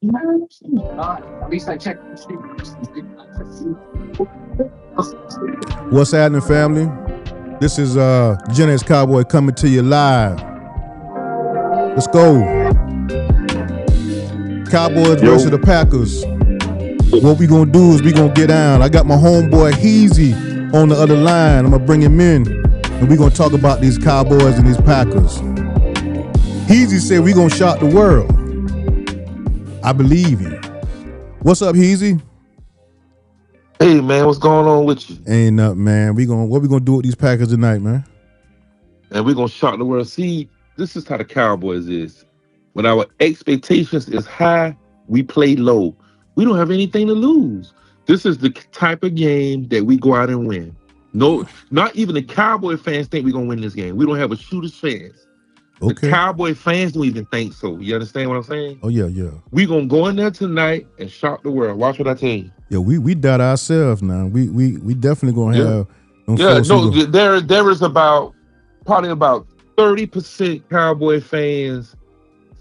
At least I checked. What's happening, family? This is Gen X Cowboy coming to you live. Let's go. Cowboys versus Yo, the Packers. What we gonna do is we gonna get down. I got my homeboy Heezy on the other line. I'm gonna bring him in, and we gonna talk about these Cowboys and these Packers. Heezy said we gonna shock the world. I believe him. What's up, Heezy? hey man, what's going on with you? Ain't nothing, man. What we gonna do with these Packers tonight, man? And we're gonna shock the world. See, this is how the Cowboys is. When our expectations is high, we play low. We don't have anything to lose. This is the type of game that we go out and win. No, not even the Cowboy fans think we're gonna win this game. We don't have a shooter's chance. The Okay. Cowboy fans don't even think so. You understand what I'm saying? Oh yeah. We gonna go in there tonight and shock the world. Watch what I tell you. Yeah, we doubt ourselves now. We definitely gonna Yeah. have them Yeah, folks who no, go, there is probably about 30% Cowboy fans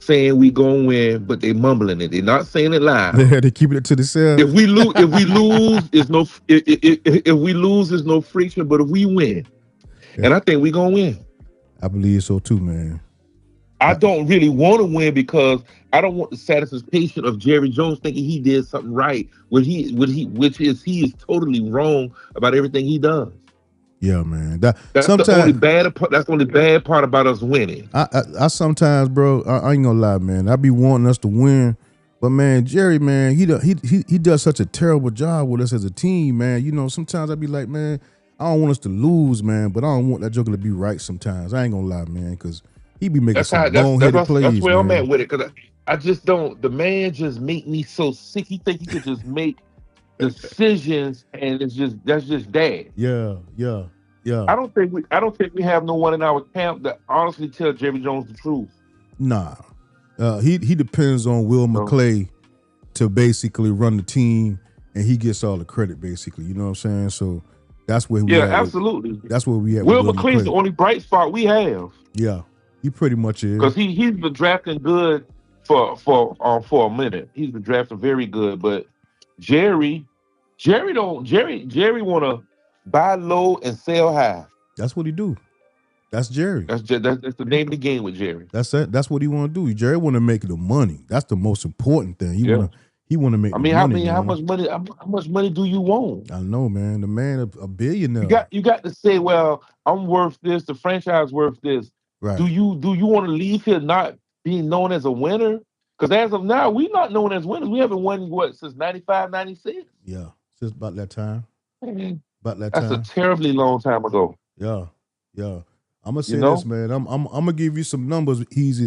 saying we gonna win, but they mumbling it. They're not saying it loud. they keeping it to themselves. If we lose, is no if we lose, is no friction. But if we win, Yeah, and I think we gonna win. I believe so too, man. I I, don't really want to win because I don't want the satisfaction of Jerry Jones thinking he did something right he is totally wrong about everything he does. yeah, man. That That's the only sometimes bad. That's the only bad part about us winning. I sometimes, bro, I ain't gonna lie, man. I be wanting us to win, but man, Jerry, man, he does such a terrible job with us as a team, man. You know, sometimes I be like, man, I don't want us to lose, man, but I don't want that joker to be right sometimes. I ain't gonna lie, man, because he be making That's how. some boneheaded That's plays, where I'm man. at with it because I just don't. The man just make me so sick. He think he could just make decisions, and that's just bad. Yeah. I don't think we have no one in our camp that honestly tell Jerry Jones the truth. Nah. He depends on Will So, McClay to basically run the team, and he gets all the credit basically. You know what I'm saying? So that's where we yeah, at with absolutely. Will Will McLean's the McClay. only bright spot we have Yeah, he pretty much is. because he's been drafting good for a minute. He's been drafting very good, but Jerry, Jerry want to buy low and sell high. That's what he do. That's Jerry. That's the name of the game with Jerry. That's it. That's what he want to do. Jerry want to make the money. That's the most important thing. Yeah. He want to make I the mean, how money, many? How man. much money? How much money do you want? I know, man. The man a You billionaire. got to say, well, I'm worth this. The franchise worth this. Right. Do you want to leave here not being known as a winner? Because as of now, we're not known as winners. We haven't won what since 95, 96. Yeah. Just about that time. Man, About that that's a time. terribly long time ago. Yeah. Yeah. I'm gonna You say this, know? man. I'm gonna give you some numbers easy.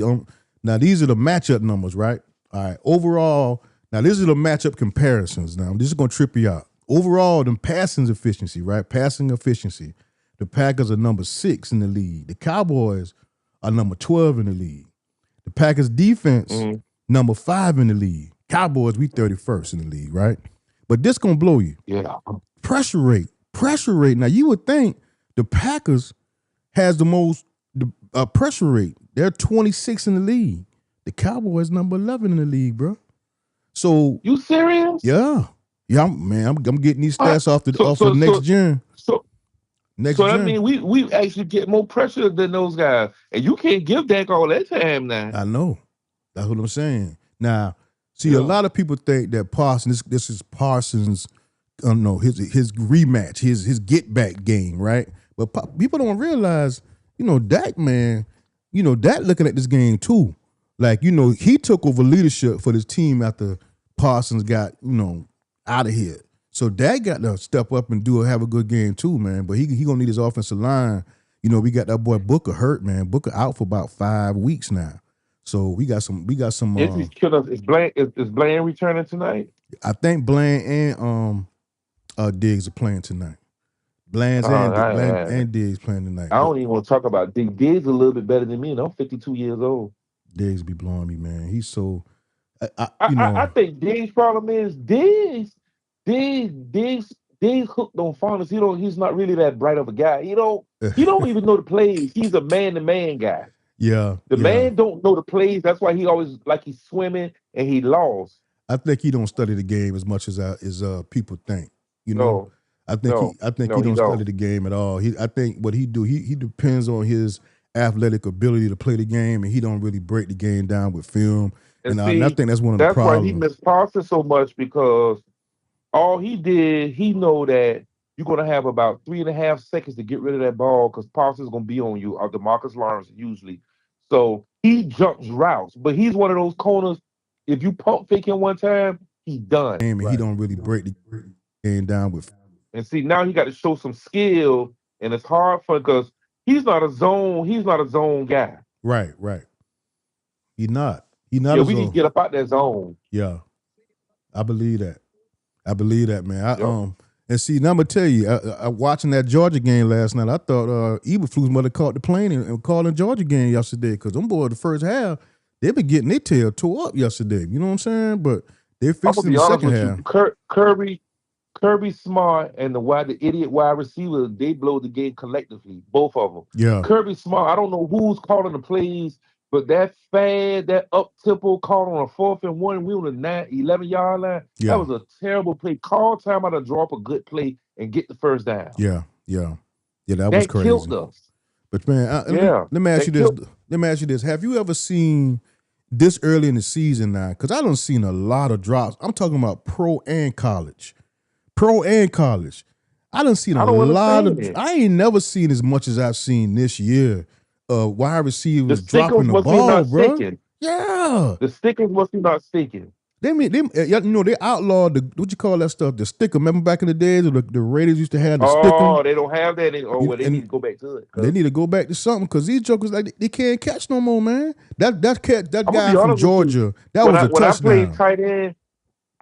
Now these are the matchup numbers, right? All right. Overall, now these are the matchup comparisons. Now this is gonna trip you out. Overall, the passing efficiency, right? Passing efficiency. The Packers are number 6 in the league. The Cowboys are number 12 in the league. The Packers defense, Mhm. number 5 in the league. Cowboys, we 31st in the league, right? But this gonna blow you. Yeah. Pressure rate. Pressure rate. Now you would think the Packers has the most pressure rate. They're 26 in the league. The Cowboys number 11 in the league, bro. So You serious? yeah, man, I'm getting these Uh, stats off the so off of so next so gen. so Next so that gen. means we actually get more pressure than those guys, and you can't give Dak all that time now. I know. That's what I'm saying. Now, see, a Yeah. lot of people think that Parsons, this is Parsons, no, his rematch, his get back game, right? But people don't realize, Dak, man, Dak looking at this game too. Like, he took over leadership for this team after Parsons got, out of here. So Dak got to step up and have a good game too, man. But he gonna need his offensive line. We got that boy Booker hurt, man. Booker out for about 5 weeks now. So we got some. If he's killed us, is Bland returning tonight? I think Bland and Diggs are playing tonight. Bland's Bland I and Diggs playing tonight. I But don't even want to talk about Diggs. Diggs a little bit better than me, and I'm 52 years old. Diggs be blowing me, man. He's so, I, I think Diggs' problem is Diggs hooked on Farmers. He's not really that bright of a guy. He don't even know the plays. He's a man-to-man guy. yeah, The yeah, man don't know the plays. That's why he always like he's swimming and he lost. I think he don't study the game as much as people think. You know, No, no, I think no, he he don't study don't. the game at all. I think what he do, he depends on his athletic ability to play the game, and he don't really break the game down with film. And And I see, think that's one of the that's why he problems. missed Parsons so much because all he did, he know that you're gonna have about 3.5 seconds to get rid of that ball because Parsons gonna be on you, or DeMarcus Lawrence usually. So he jumps routes, but he's one of those corners. If you pump fake him one time, he done. Game, and he don't really break the game down with. And see, now he got to show some skill, and it's hard for because he's not a zone guy. Right, right. He not. He not Yeah, a we need to zone. get up out that zone. Yeah, I believe that. I believe that, man. Yep. And see, now I'm gonna tell you, I watching that Georgia game last night. I thought Eberflus might have caught the plane and called the Georgia game yesterday because them boys the first half they been getting their tail tore up yesterday. You know what I'm saying? But they I'm fixed gonna it in be the honest second with you. half. Kirby Smart and the idiot wide receiver, they blow the game collectively, both of them. Yeah, Kirby Smart, I don't know who's calling the plays, but that up tempo call on a 4th and 1, we on the 11 yard line. That yeah, was a terrible play. Call time out to drop a good play and get the first down. yeah, yeah, yeah. That was That crazy. killed us. But man, Yeah, let me ask you that this. killed. Let me ask you this. Have you ever seen this early in the season now? Because I don't seen a lot of drops. I'm talking about pro and college. Pro and college. I done seen I a don't lot understand of. it. I ain't never seen as much as I've seen this year. Wide The receivers dropping stickers the must be ball, not bro. sticking. Yeah, The stickers must be not sticking. you know they outlawed the what you call that stuff, the sticker. Remember back in the days, the Raiders used to have the sticker. Oh, they don't have that. Well, they need And to go back to it. they Cause need to go back to something because these jokers like they can't catch no more, man. That I'm gonna guy be from honest with you. Georgia, that When was I a when I played touchdown. tight end,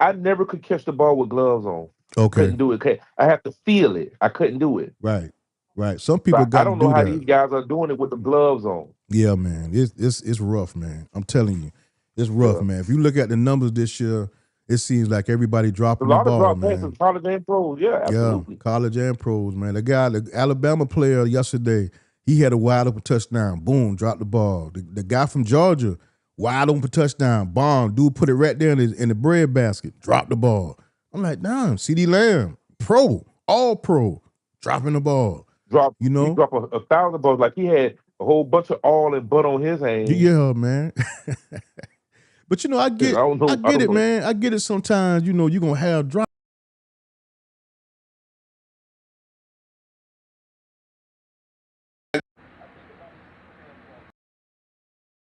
I never could catch the ball with gloves on. Okay, Couldn't do it. I have to feel it. I couldn't do it. right, right. Some So people I got to don't know do how that. these guys are doing it with the gloves on. Yeah, man. It's rough, man. I'm telling you, it's rough, Yeah. man. If you look at the numbers this year, it seems like everybody A dropping the lot of ball, drop passes, man. college and pros. Yeah, Yeah, absolutely. college and pros, man. The Alabama player yesterday, he had a wide open touchdown. Boom, dropped the ball. The guy from Georgia, wide open touchdown. Bomb, dude put it right there in the bread basket. Dropped the ball. I'm like, damn, CD Lamb, pro, all pro, dropping the ball. You He know? dropped a thousand balls. Like he had a whole bunch of all and butt on his hands. Yeah, man. But you know, I don't I know. I get don't it, know. man. I get it sometimes, you know, you're gonna have drop.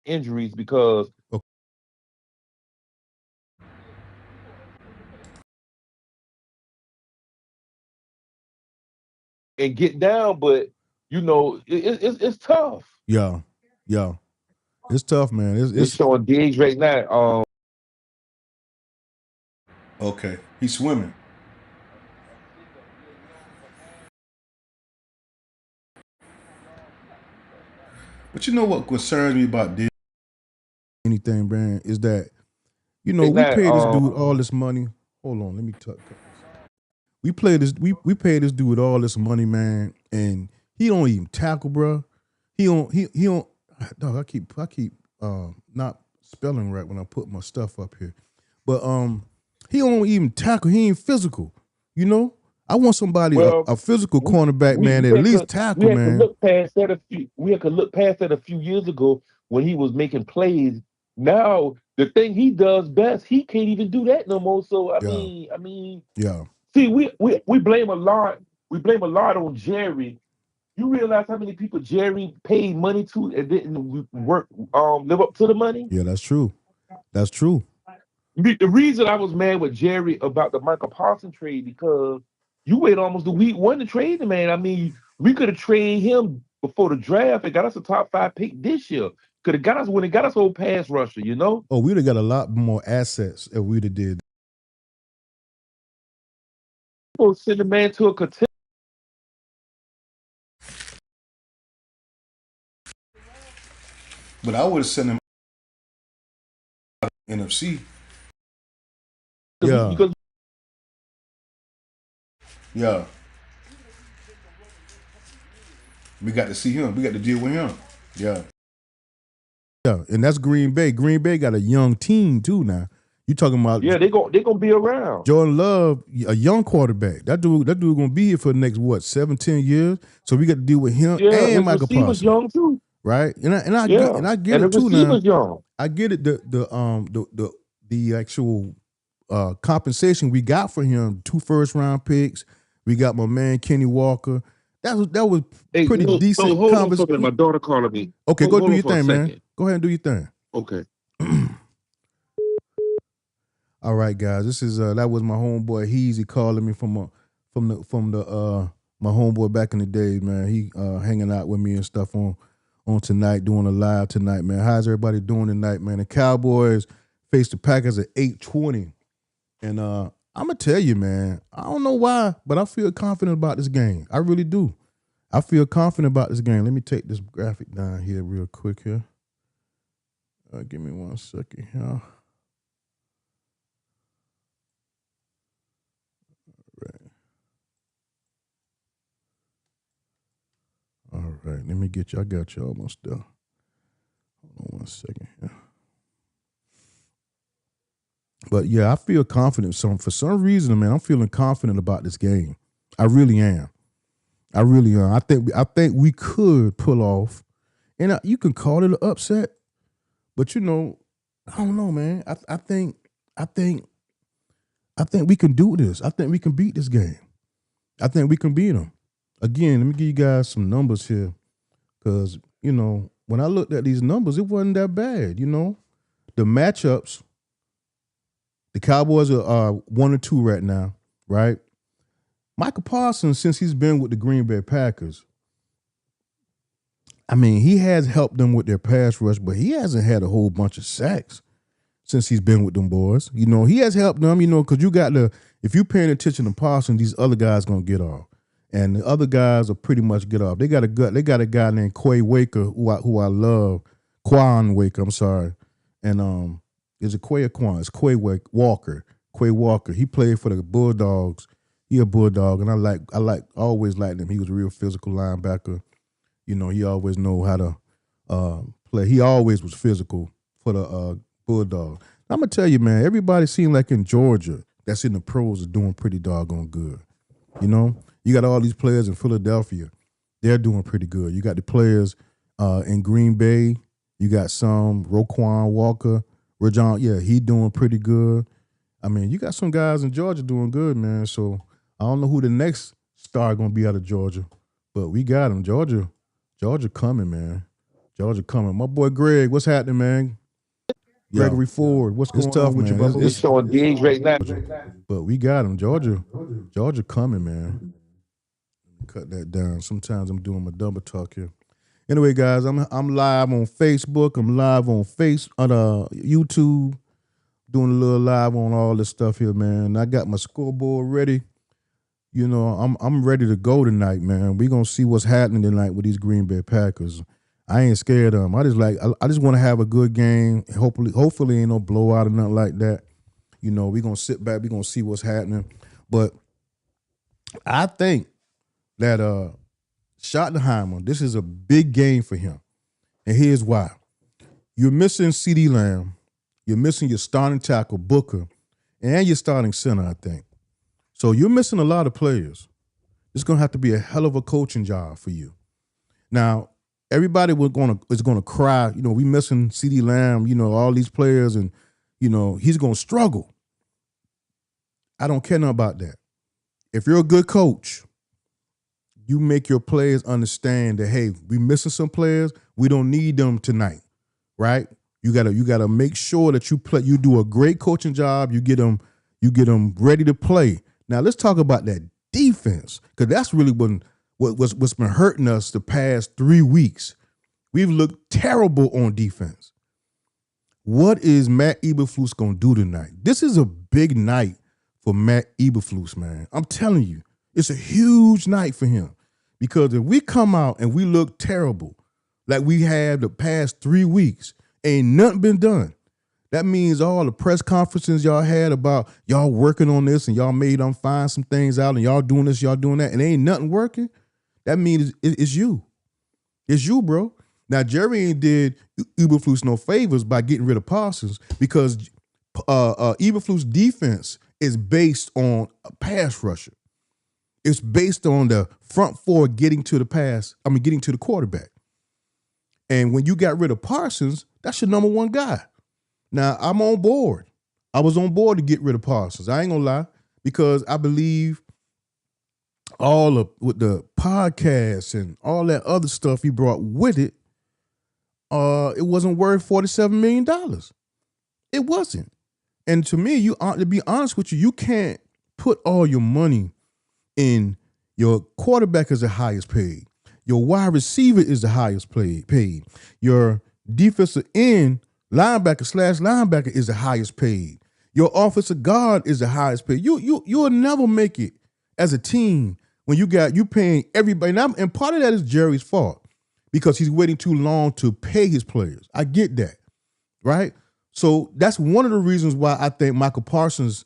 Injuries because and get down, but it's tough. Yeah, yeah. It's tough, man. They It's showing Diggs right now. okay. He's swimming. But you know what concerns me about this anything, man, is that you know Right we now, pay this dude all this money. Hold on, let me talk. We pay this dude all this money, man, and he don't even tackle, bro. He don't. Dog, I keep not spelling right when I put my stuff up here, but he don't even tackle. He ain't physical, you know. I want somebody well, a physical we cornerback, we man, that we at had least to we tackle, had to man. look past that a few we had to look past that a few years ago when he was making plays. Now the thing he does best, he can't even do that no more. So Yeah, I mean, yeah, see, we blame a lot. We blame a lot on Jerry. You realize how many people Jerry paid money to and didn't work live up to the money? yeah. That's true. That's true. The reason I was mad with Jerry about the Michael Parsons trade because you wait almost a week one to trade the man. I mean, we could have traded him before the draft and got us a top 5 pick this year. Could have got us when it got us old pass rusher, you know? Oh, we'd have got a lot more assets if we'd have did. People send the man to a contender. But I would have sent him NFC. Yeah, Because yeah. We got to see him. We got to deal with him. Yeah. Yeah, and that's Green Bay. Green Bay got a young team too now. You talking about Yeah, they gonna be around. Jordan Love, a young quarterback. That dude gonna be here for the next what 7, 10 years. So we got to deal with him Yeah, and his Michael receivers Parsons, young too. right? And I get Yeah, and I get and the it too now. receivers young. I get it. The actual compensation we got for him, 2 first-round picks. We got my man Kenny Walker. That was Hey, pretty no, decent hold on for a minute. conversation. My daughter calling me. Okay, go Hold do on your for a thing, man. second. Go ahead and do your thing. Okay. All right, guys. This is that was my homeboy Heezy calling me from my homeboy back in the days, man. He hanging out with me and stuff on tonight, doing a live tonight, man. How's everybody doing tonight, man? The Cowboys face the Packers at 8:20. And I'm gonna tell you, man, I don't know why, but I feel confident about this game. I really do. I feel confident about this game. Let me take this graphic down here real quick here. Give me 1 second here. All right, let me get you. I got you almost there. Hold on 1 second here. But yeah, I feel confident. So for some reason, man, I'm feeling confident about this game. I really am. I really am. I think we could pull off, and you can call it an upset, but I don't know, man. I think we can do this. I think we can beat this game. I think we can beat them. Again, let me give you guys some numbers here, because when I looked at these numbers, it wasn't that bad. The matchups. The Cowboys are 1-2 right now, right? Micah Parsons, since he's been with the Green Bay Packers, I mean, he has helped them with their pass rush, but he hasn't had a whole bunch of sacks since he's been with them boys. He has helped them, because if you're paying attention to Parsons, these other guys gonna get off. And the other guys will pretty much get off. They got a guy named Quay Waker, who I love. Quan Waker, I'm sorry. And is it Quay or Quan? It's Quay Walker. Quay Walker. He played for the Bulldogs. He a Bulldog, and I always liked him. He was a real physical linebacker. He always know how to play. He always was physical for the Bulldogs. I'm gonna tell you, man. Everybody seems like in Georgia that's in the pros are doing pretty doggone good. You got all these players in Philadelphia. They're doing pretty good. You got the players in Green Bay. You got some Roquan Walker. Rajon, yeah, he doing pretty good. I mean, you got some guys in Georgia doing good, man. So I don't know who the next star going to be out of Georgia, but we got him. Georgia coming, man. Georgia coming. My boy Greg, what's happening, man? Gregory Ford, what's going on with you, brother? It's showing Diggs right now. But we got him. Georgia coming, man. Cut that down. Sometimes I'm doing my double talk here. Anyway, guys, I'm live on Facebook. I'm live on YouTube, doing a little live on all this stuff here, man. I got my scoreboard ready. I'm ready to go tonight, man. We gonna see what's happening tonight with these Green Bay Packers. I ain't scared of them. I just want to have a good game. Hopefully ain't no blowout or nothing like that. We gonna sit back. We gonna see what's happening. But I think that Schottenheimer, this is a big game for him. And here's why. You're missing CeeDee Lamb. You're missing your starting tackle, Booker, and your starting center, I think. So you're missing a lot of players. It's going to have to be a hell of a coaching job for you. Now, everybody is going to cry, we missing CeeDee Lamb, all these players, and, he's going to struggle. I don't care nothing about that. If you're a good coach, you make your players understand that, hey, we missing some players. We don't need them tonight, right? You gotta make sure that you do a great coaching job. You get them ready to play. Now let's talk about that defense, because that's really what's been hurting us the past 3 weeks. We've looked terrible on defense. What is Matt Eberflus gonna do tonight? This is a big night for Matt Eberflus, man. I'm telling you. It's a huge night for him, because if we come out and we look terrible like we have the past 3 weeks, ain't nothing been done. That means all the press conferences y'all had about y'all working on this and y'all made them find some things out and y'all doing this, y'all doing that, and ain't nothing working. That means it's you. It's you, bro. Now, Jerry ain't did Eberflus no favors by getting rid of Parsons, because Eberflus defense is based on a pass rusher. It's based on the front four getting to the pass. I mean, getting to the quarterback. And when you got rid of Parsons, that's your number one guy. Now, I'm on board. I was on board to get rid of Parsons. I ain't gonna lie, because I believe all of with the podcasts and all that other stuff he brought with it, it wasn't worth $47 million. It wasn't. And to me, to be honest with you, you can't put all your money in your quarterback is the highest paid. Your wide receiver is the highest paid. Your defensive end linebacker/linebacker is the highest paid. Your offensive guard is the highest paid. You'll never make it as a team when you paying everybody. And part of that is Jerry's fault because he's waiting too long to pay his players. I get that, right? So that's one of the reasons why I think Michael Parsons,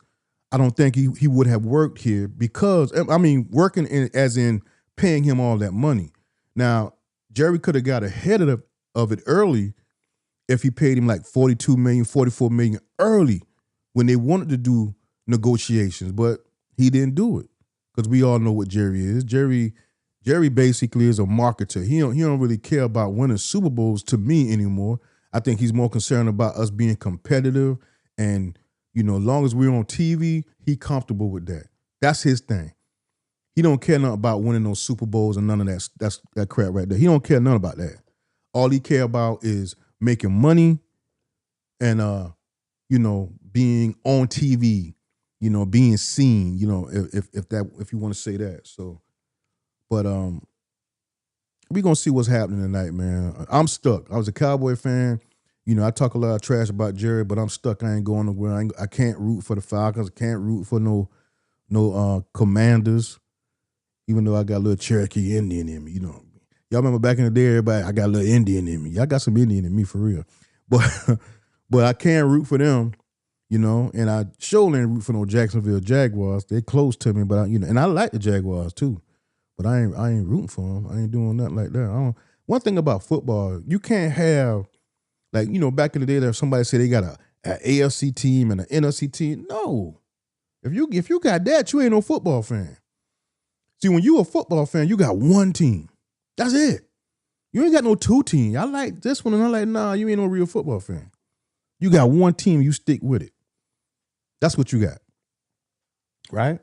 I don't think he would have worked here because, I mean, working as in paying him all that money. Now, Jerry could have got ahead of it early if he paid him like $42 million, $44 million early when they wanted to do negotiations, but he didn't do it because we all know what Jerry is. Jerry basically is a marketer. He don't really care about winning Super Bowls to me anymore. I think he's more concerned about us being competitive and, as long as we're on TV, he comfortable with that. That's his thing. He don't care nothing about winning those Super Bowls and none of that crap right there. He don't care nothing about that. All he care about is making money and being on TV, being seen, if you want to say that. So, but we're gonna see what's happening tonight, man. I'm stuck. I was a Cowboy fan. I talk a lot of trash about Jerry, but I'm stuck. I ain't going nowhere. I can't root for the Falcons. I can't root for no Commanders, even though I got a little Cherokee Indian in me. Y'all remember back in the day, everybody, I got a little Indian in me. Y'all got some Indian in me for real. But I can't root for them, and I surely ain't root for no Jacksonville Jaguars. They're close to me, but and I like the Jaguars too. But I ain't rooting for them. I ain't doing nothing like that. One thing about football, you can't have, like, back in the day, there somebody said they got an AFC team and an NFC team. No. If you got that, you ain't no football fan. See, when you a football fan, you got one team. That's it. You ain't got no two teams. I like this one and I like, nah, you ain't no real football fan. You got one team, you stick with it. That's what you got. Right?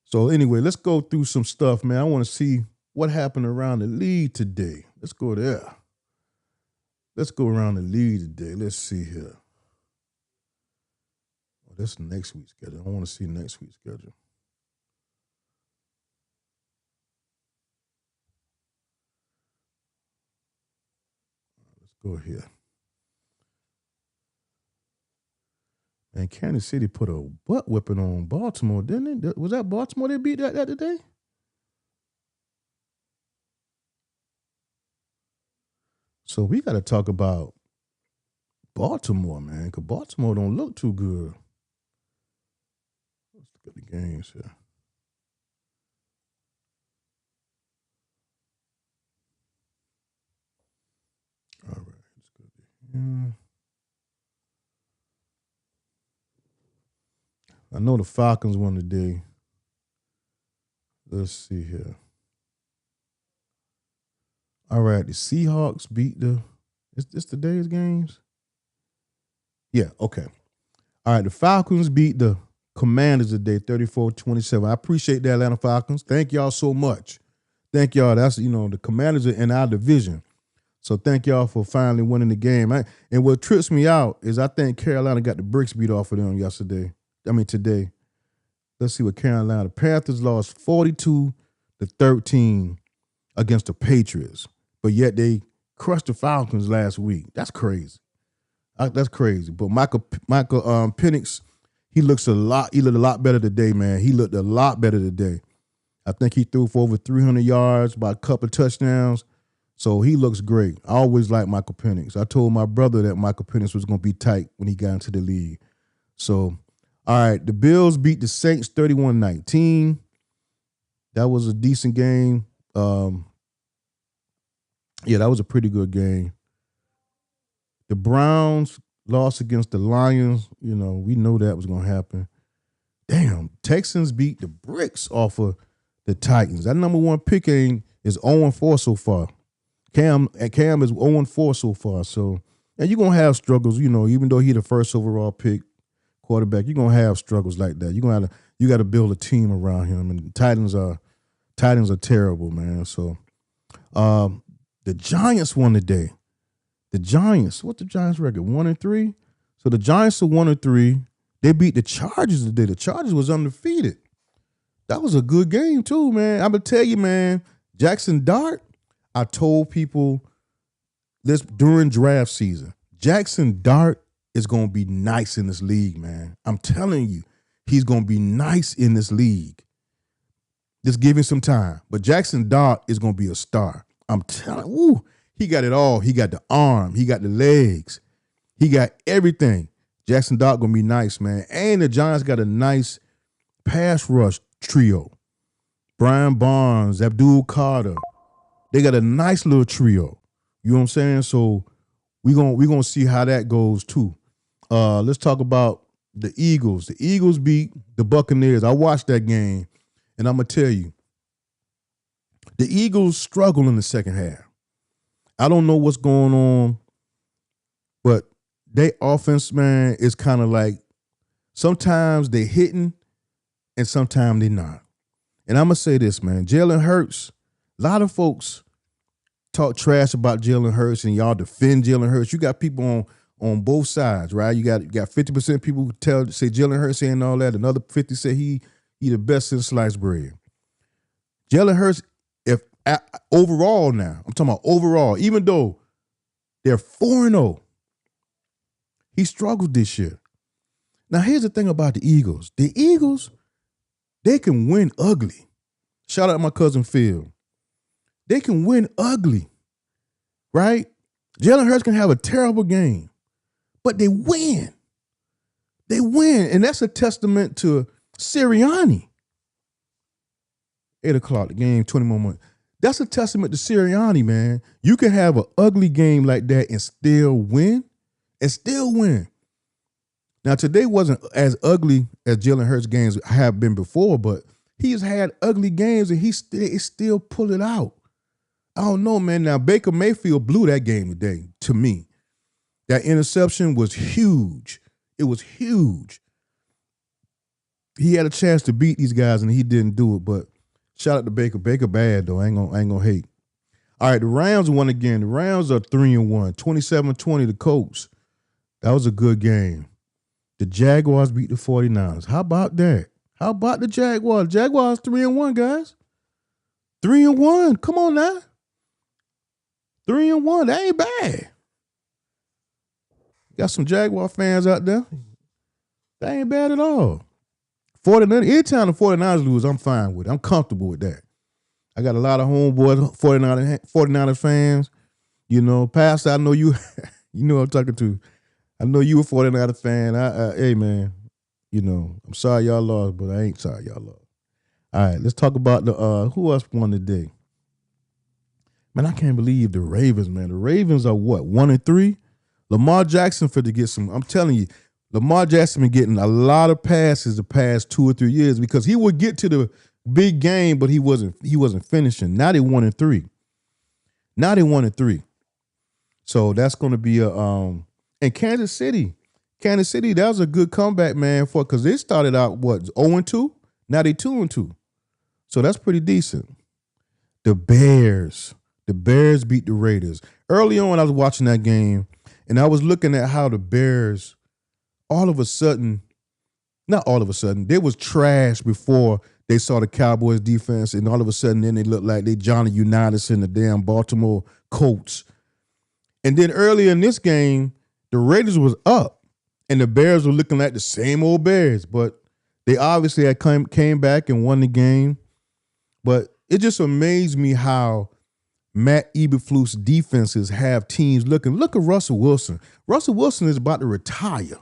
So anyway, let's go through some stuff, man. I want to see what happened around the league today. Let's go there. Let's go around the league today. Let's see here. Oh, that's next week's schedule. I want to see next week's schedule. Let's go here. And Kansas City put a butt whipping on Baltimore, didn't it? Was that Baltimore they beat that today? So we got to talk about Baltimore, man, because Baltimore don't look too good. Let's look at the games here. All right, let's go here. I know the Falcons won today. Let's see here. All right, the Seahawks beat is this today's games? Yeah, okay. All right, the Falcons beat the Commanders today, 34-27. I appreciate that, Atlanta Falcons. Thank y'all so much. Thank y'all. That's, the Commanders are in our division. So thank y'all for finally winning the game. And what trips me out is I think Carolina got the bricks beat off of them today. Let's see what Carolina. The Panthers lost 42-13 against the Patriots, but yet they crushed the Falcons last week. That's crazy. That's crazy. But Michael Penix, he looked a lot better today, man. He looked a lot better today. I think he threw for over 300 yards, by a couple of touchdowns. So he looks great. I always liked Michael Penix. I told my brother that Michael Penix was going to be tight when he got into the league. So, all right, the Bills beat the Saints 31-19. That was a decent game. Yeah, that was a pretty good game. The Browns lost against the Lions. We know that was gonna happen. Damn, Texans beat the bricks off of the Titans. That number one pick is 0-4 so far. Cam is 0-4 so far. So, and you're gonna have struggles, even though he the first overall pick quarterback, you're gonna have struggles like that. You gotta build a team around him. And the Titans are terrible, man. So the Giants won today. The Giants, what's the Giants record? 1-3. So the Giants are 1-3. They beat the Chargers today. The Chargers was undefeated. That was a good game too, man. I'm gonna tell you, man. Jackson Dart, I told people this during draft season. Jackson Dart is gonna be nice in this league, man. I'm telling you, he's gonna be nice in this league. Just give him some time. But Jackson Dart is gonna be a star. I'm telling you, he got it all. He got the arm, he got the legs, he got everything. Jackson Dart gonna be nice, man. And the Giants got a nice pass rush trio. Brian Barnes, Abdul Carter. They got a nice little trio. You know what I'm saying? So we're gonna see how that goes too. Let's talk about the Eagles. The Eagles beat the Buccaneers. I watched that game, and I'm gonna tell you, the Eagles struggle in the second half. I don't know what's going on, but their offense, man, is kind of like sometimes they hitting and sometimes they not. And I'm gonna say this, man, Jalen Hurts. A lot of folks talk trash about Jalen Hurts, and y'all defend Jalen Hurts. You got people on both sides, right? You got 50% people who say Jalen Hurts and all that. Another 50 say he the best since sliced bread. Jalen Hurts, overall now, I'm talking about overall, even though they're 4-0, he struggled this year. Now, here's the thing about the Eagles. The Eagles, they can win ugly. Shout out to my cousin Phil. They can win ugly, right? Jalen Hurts can have a terrible game, but they win. They win, and that's a testament to Sirianni. 8 o'clock, the game, 20 more minutes. That's a testament to Sirianni, man. You can have an ugly game like that and still win. Now, today wasn't as ugly as Jalen Hurts games have been before, but he's had ugly games and he still pull it out. I don't know, man. Now, Baker Mayfield blew that game today, to me. That interception was huge. It was huge. He had a chance to beat these guys and he didn't do it, but shout out to Baker. Baker bad, though. I ain't gonna hate. All right, the Rams won again. The Rams are 3-1, 27-20 the Colts. That was a good game. The Jaguars beat the 49ers. How about that? How about the Jaguars? Jaguars 3-1, guys. 3-1. Come on now. 3-1. That ain't bad. Got some Jaguar fans out there. That ain't bad at all. 49ers, anytime the 49ers lose, I'm fine with it. I'm comfortable with that. I got a lot of homeboys, 49ers fans. Pastor, I know you, you know what I'm talking to. I know you a 49ers fan. Hey, man, I'm sorry y'all lost, but I ain't sorry y'all lost. All right, let's talk about the who else won today. Man, I can't believe the Ravens, man. The Ravens are what, 1-3? Lamar Jackson for to get some, I'm telling you, Lamar Jackson been getting a lot of passes the past 2 or 3 years because he would get to the big game, but he wasn't finishing. Now they 1-3. So that's going to be a and Kansas City, that was a good comeback, man, because they started out 0-2. Now they 2-2. So that's pretty decent. The Bears beat the Raiders. Early on, I was watching that game, and I was looking at how the Bears, not all of a sudden, they was trash before they saw the Cowboys defense, and all of a sudden then they looked like they Johnny Unitas in the damn Baltimore Colts. And then earlier in this game, the Raiders was up, and the Bears were looking like the same old Bears, but they obviously had came back and won the game. But it just amazed me how Matt Eberflus defenses have teams looking. Look at Russell Wilson. Russell Wilson is about to retire.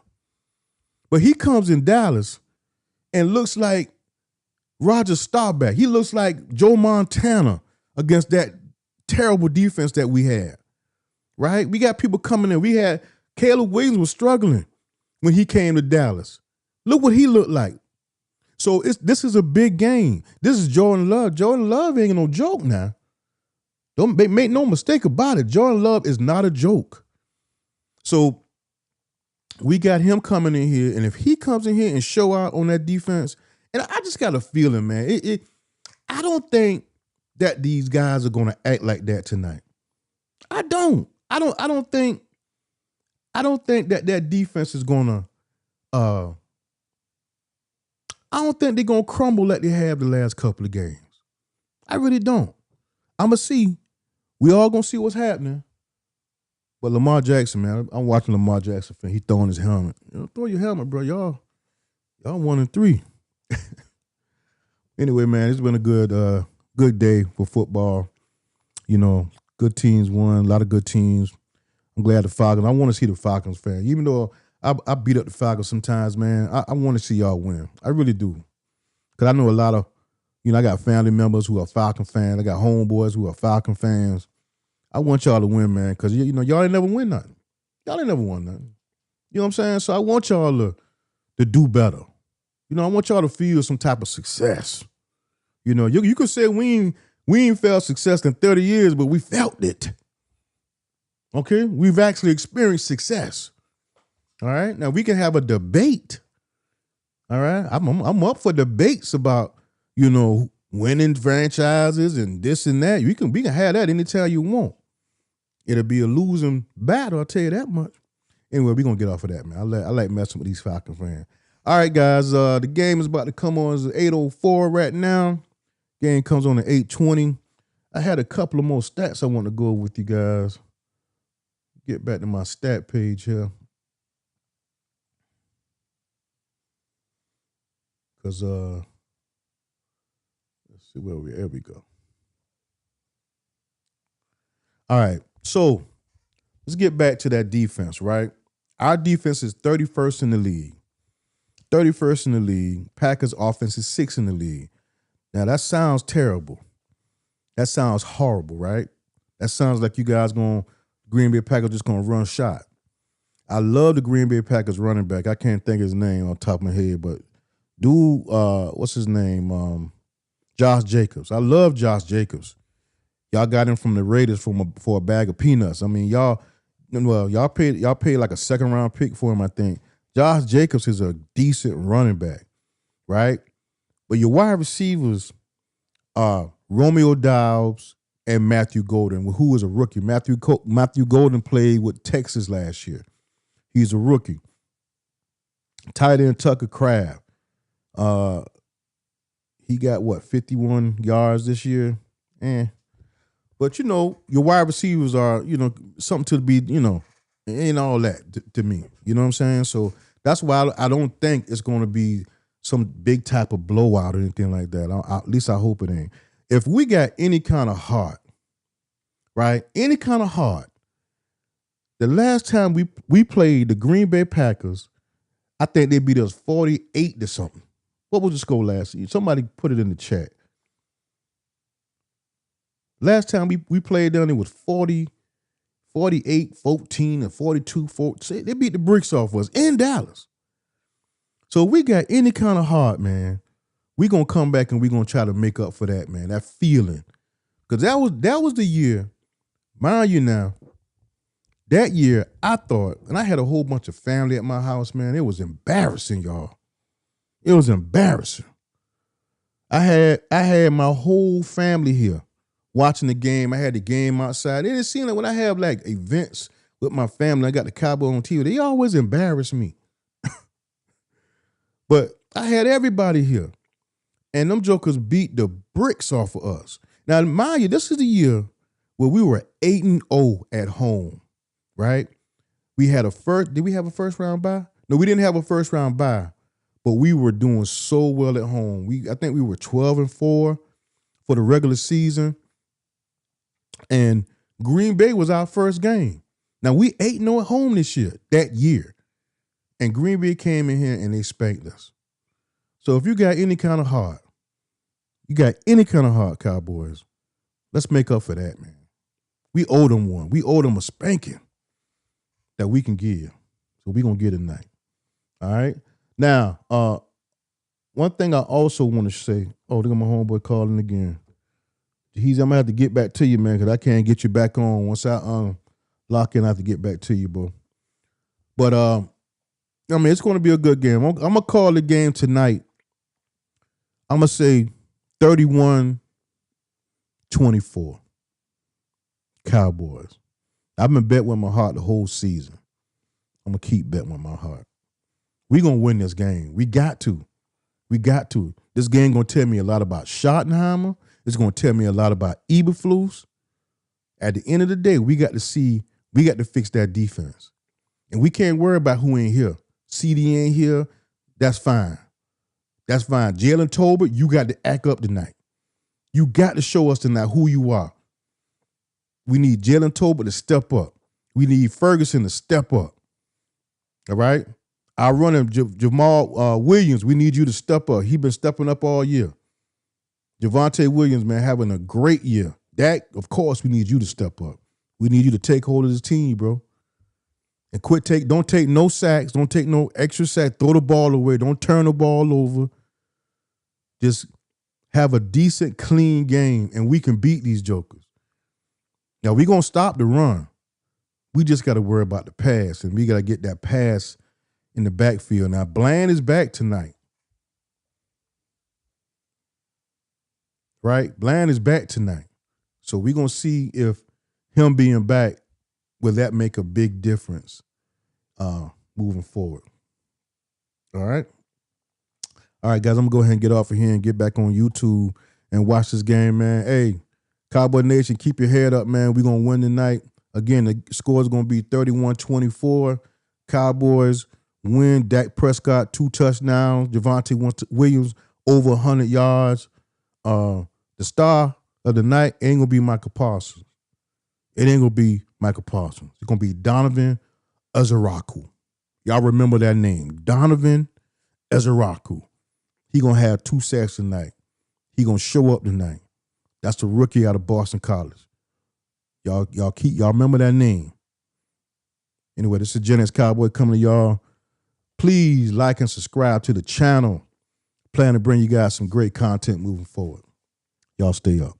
But he comes in Dallas and looks like Roger Staubach. He looks like Joe Montana against that terrible defense that we had. Right? We got people coming in. We had Caleb Williams was struggling when he came to Dallas. Look what he looked like. So this is a big game. This is Jordan Love. Jordan Love ain't no joke now. Don't make no mistake about it. Jordan Love is not a joke. So we got him coming in here, and if he comes in here and show out on that defense, and I just got a feeling, man, I don't think that these guys are going to act like that tonight. I don't think that defense is going to. I don't think they're going to crumble like they have the last couple of games. I really don't. I'm going to see. We all going to see what's happening. But Lamar Jackson, man, I'm watching Lamar Jackson. He throwing his helmet. Throw your helmet, bro. Y'all 1-3. Anyway, man, it's been a good day for football. Good teams won. A lot of good teams. I'm glad the Falcons. I want to see the Falcons fan. Even though I beat up the Falcons sometimes, man, I want to see y'all win. I really do. Because I know a lot of, I got family members who are Falcon fans. I got homeboys who are Falcon fans. I want y'all to win, man, because, y'all ain't never win nothing. Y'all ain't never won nothing. You know what I'm saying? So I want y'all to do better. I want y'all to feel some type of success. You could say we ain't felt success in 30 years, but we felt it. Okay? We've actually experienced success. All right? Now, we can have a debate. All right? I'm up for debates about, winning franchises and this and that. We can have that anytime you want. It'll be a losing battle, I'll tell you that much. Anyway, we're going to get off of that, man. I like messing with these Falcon fans. All right, guys, the game is about to come on. It's 8:04 right now. Game comes on at 8:20. I had a couple of more stats I want to go with you guys. Get back to my stat page here. Because, let's see there we go. All right, so let's get back to that defense, right? Our defense is 31st in the league. 31st in the league. Packers offense is 6th in the league. Now, that sounds terrible. That sounds horrible, right? That sounds like you guys Green Bay Packers just going to run shot. I love the Green Bay Packers running back. I can't think of his name on top of my head, but dude, what's his name? Josh Jacobs. I love Josh Jacobs. Y'all got him from the Raiders for a bag of peanuts. I mean, y'all paid like a second round pick for him, I think. Josh Jacobs is a decent running back, right? But your wide receivers are Romeo Doubs and Matthew Golden, who is a rookie. Matthew Golden played with Texas last year. He's a rookie. Tight end Tucker Craft. He got 51 yards this year? But your wide receivers are, something to be, ain't all that to me. You know what I'm saying? So that's why I don't think it's going to be some big type of blowout or anything like that. At least I hope it ain't. If we got any kind of heart, right? Any kind of heart. The last time we played the Green Bay Packers, I think they beat us 48 to something. What was the score last year? Somebody put it in the chat. Last time we played them, it was 48-14 and 42-14. They beat the bricks off us in Dallas. So if we got any kind of heart, man, we're going to come back and we're going to try to make up for that, man, that feeling. Because that was the year, mind you now, that year I thought, and I had a whole bunch of family at my house, man, it was embarrassing, y'all. It was embarrassing. I had my whole family here watching the game. I had the game outside. It didn't seem like when I have like events with my family, I got the Cowboys on TV, they always embarrass me. But I had everybody here. And them jokers beat the bricks off of us. Now, mind you, this is the year where we were 8-0 at home, right? We had did we have a first round bye? No, we didn't have a first round bye, but we were doing so well at home. I think we were 12-4 for the regular season. And Green Bay was our first game. Now, we 8-0 at home that year. And Green Bay came in here and they spanked us. So if you got any kind of heart, Cowboys, let's make up for that, man. We owe them one. We owe them a spanking. that we can give. So we're gonna get tonight. All right. Now, one thing I also want to say, oh, look at my homeboy calling again. I'm gonna have to get back to you, man, because I can't get you back on. Once I lock in, I have to get back to you, bro. But I mean, it's gonna be a good game. I'm gonna call the game tonight. I'm gonna say 31-24. Cowboys. I've been betting with my heart the whole season. I'm gonna keep betting with my heart. We're gonna win this game. We got to. We got to. This game gonna tell me a lot about Schottenheimer. It's gonna tell me a lot about Eberflus. At the end of the day, we got to fix that defense. And we can't worry about who ain't here. CD ain't here. That's fine. That's fine. Jalen Tolbert, you got to act up tonight. You got to show us tonight who you are. We need Jalen Tolbert to step up. We need Ferguson to step up. All right? Our runner, Jamal Williams, we need you to step up. He been stepping up all year. Javonte Williams, man, having a great year. Dak, of course, we need you to step up. We need you to take hold of this team, bro. And don't take no sacks. Don't take no extra sack. Throw the ball away. Don't turn the ball over. Just have a decent, clean game, and we can beat these jokers. Now, we're going to stop the run. We just got to worry about the pass, and we got to get that pass in the backfield. Now, Bland is back tonight. Right? Bland is back tonight. So we're going to see if him being back, will that make a big difference moving forward? All right? All right, guys, I'm going to go ahead and get off of here and get back on YouTube and watch this game, man. Hey, Cowboy Nation, keep your head up, man. We're going to win tonight. Again, the score is going to be 31-24. Cowboys win. Dak Prescott, 2 touchdowns. Javonte Williams, over 100 yards. The star of the night ain't going to be Micah Parsons. It ain't going to be Micah Parsons. It's going to be Donovan Ezeraku. Y'all remember that name, Donovan Ezeraku. He going to have 2 sacks tonight. He going to show up tonight. That's the rookie out of Boston College. Y'all remember that name. Anyway, this is Gen X Cowboy coming to y'all. Please like and subscribe to the channel. Plan to bring you guys some great content moving forward. Y'all stay up.